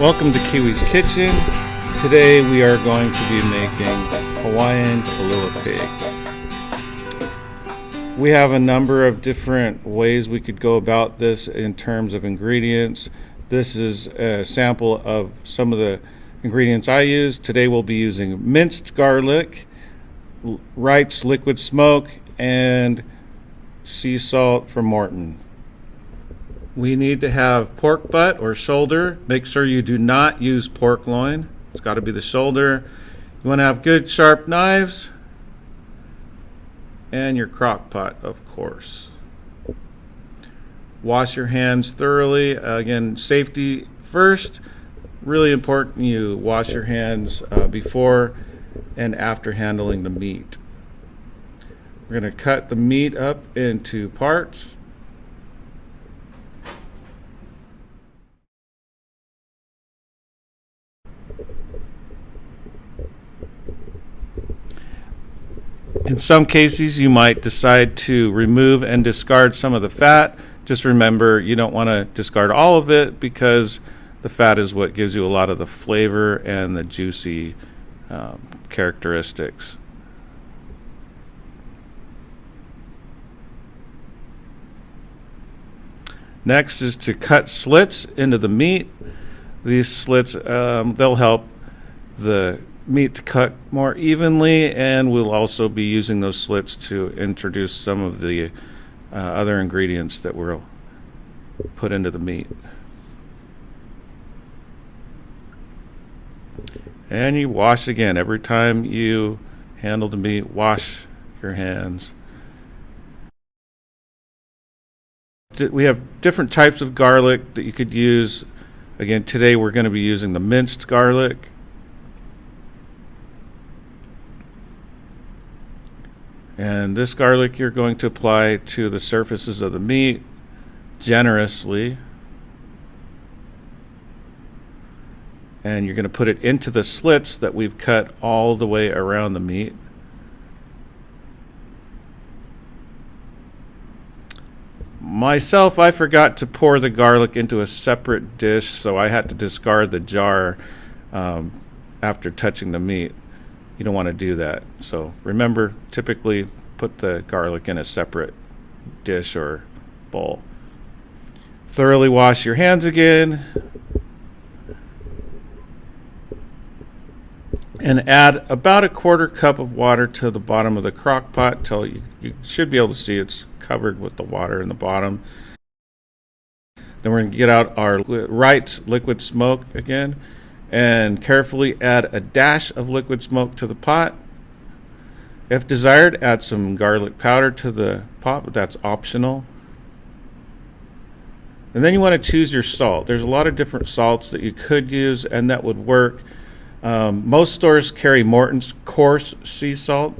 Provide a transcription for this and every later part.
Welcome to Kiwi's Kitchen. Today we are going to be making Hawaiian Kalua Pig. We have a number of different ways we could go about this in terms of ingredients. This is a sample of some of the ingredients I use. Today we'll be using minced garlic, Wright's liquid smoke, and sea salt from Morton. We need to have pork butt or shoulder. Make sure you do not use pork loin. It's got to be the shoulder. You want to have good sharp knives and your crock pot, of course. Wash your hands thoroughly. Again, safety first. Really important you wash your hands before and after handling the meat. We're going to cut the meat up into parts. In some cases, you might decide to remove and discard some of the fat. Just remember, you don't want to discard all of it because the fat is what gives you a lot of the flavor and the juicy characteristics. Next is to cut slits into the meat. These slits, they'll help the meat to cut more evenly, and we'll also be using those slits to introduce some of the other ingredients that we'll put into the meat. And you wash again. Every time you handle the meat, wash your hands. We have different types of garlic that you could use. Again, today we're going to be using the minced garlic. And this garlic you're going to apply to the surfaces of the meat generously. And you're going to put it into the slits that we've cut all the way around the meat. Myself, I forgot to pour the garlic into a separate dish, so I had to discard the jar after touching the meat. You don't want to do that. So remember, typically put the garlic in a separate dish or bowl. Thoroughly wash your hands again. And add about a quarter cup of water to the bottom of the crock pot until you should be able to see it's covered with the water in the bottom. Then we're going to get out our Wright's liquid smoke again and carefully add a dash of liquid smoke to the pot. If desired, add some garlic powder to the pot, but that's optional. And then you want to choose your salt. There's a lot of different salts that you could use and that would work. Most stores carry Morton's coarse sea salt.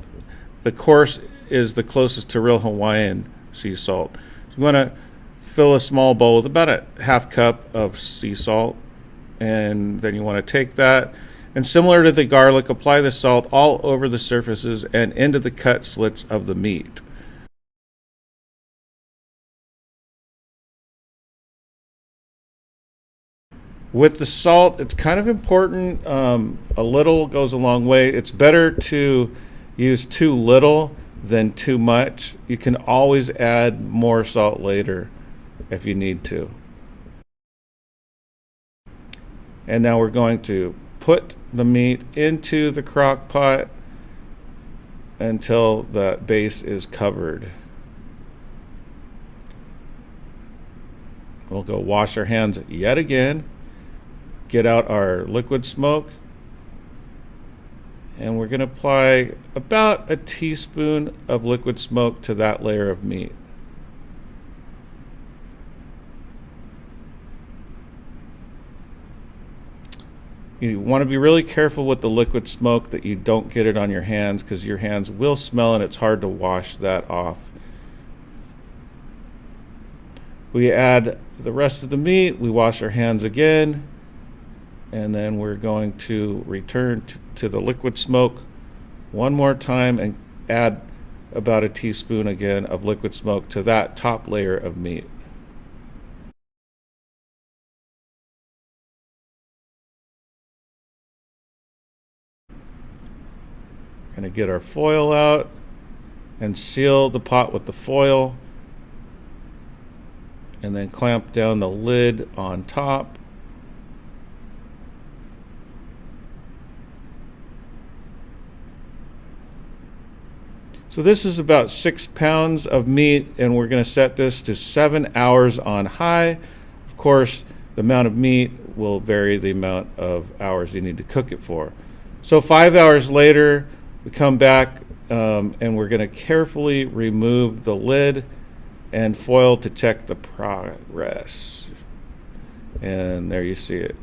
The coarse is the closest to real Hawaiian sea salt. So you want to fill a small bowl with about a half cup of sea salt. And then you want to take that and, similar to the garlic, apply the salt all over the surfaces and into the cut slits of the meat. With the salt, it's kind of important. A little goes a long way. It's better to use too little than too much. You can always add more salt later if you need to. And now we're going to put the meat into the crock pot until the base is covered. We'll go wash our hands yet again, get out our liquid smoke, and we're going to apply about a teaspoon of liquid smoke to that layer of meat. You want to be really careful with the liquid smoke that you don't get it on your hands, because your hands will smell and it's hard to wash that off. We add the rest of the meat, we wash our hands again, and then we're going to return to the liquid smoke one more time and add about a teaspoon again of liquid smoke to that top layer of meat. Going to get our foil out and seal the pot with the foil, and then clamp down the lid on top. So this is about 6 pounds of meat, and we're going to set this to 7 hours on high. Of course, the amount of meat will vary the amount of hours you need to cook it for. So 5 hours later, we come back and we're going to carefully remove the lid and foil to check the progress. And there you see it.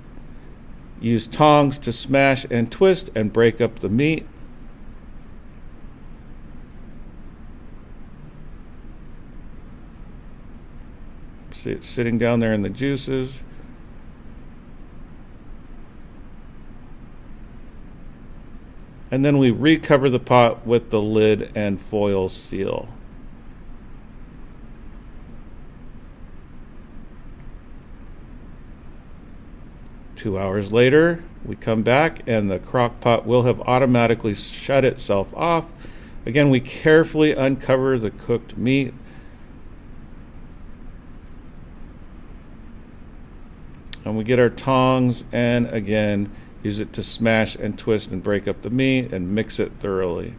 Use tongs to smash and twist and break up the meat. See it sitting down there in the juices. And then we recover the pot with the lid and foil seal. Two hours later, we come back and the crock pot will have automatically shut itself off. Again, we carefully uncover the cooked meat. And we get our tongs and again use it to smash and twist and break up the meat and mix it thoroughly.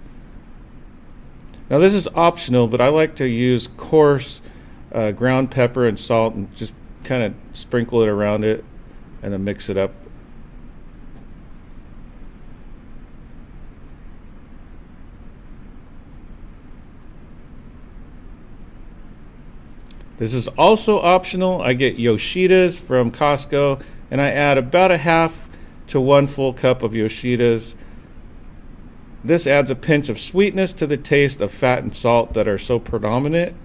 Now this is optional, but I like to use coarse ground pepper and salt and just kind of sprinkle it around it and then mix it up. This is also optional. I get Yoshidas from Costco and I add about a half to 1 full cup of Yoshidas. This adds a pinch of sweetness to the taste of fat and salt that are so predominant.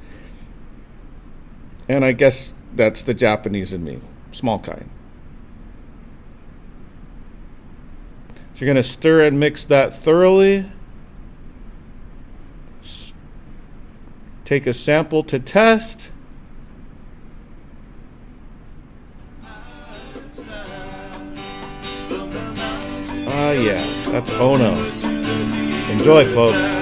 And I guess that's the Japanese in me, small kind. So you're going to stir and mix that thoroughly. Take a sample to test. Yeah, that's Ono. Enjoy, folks.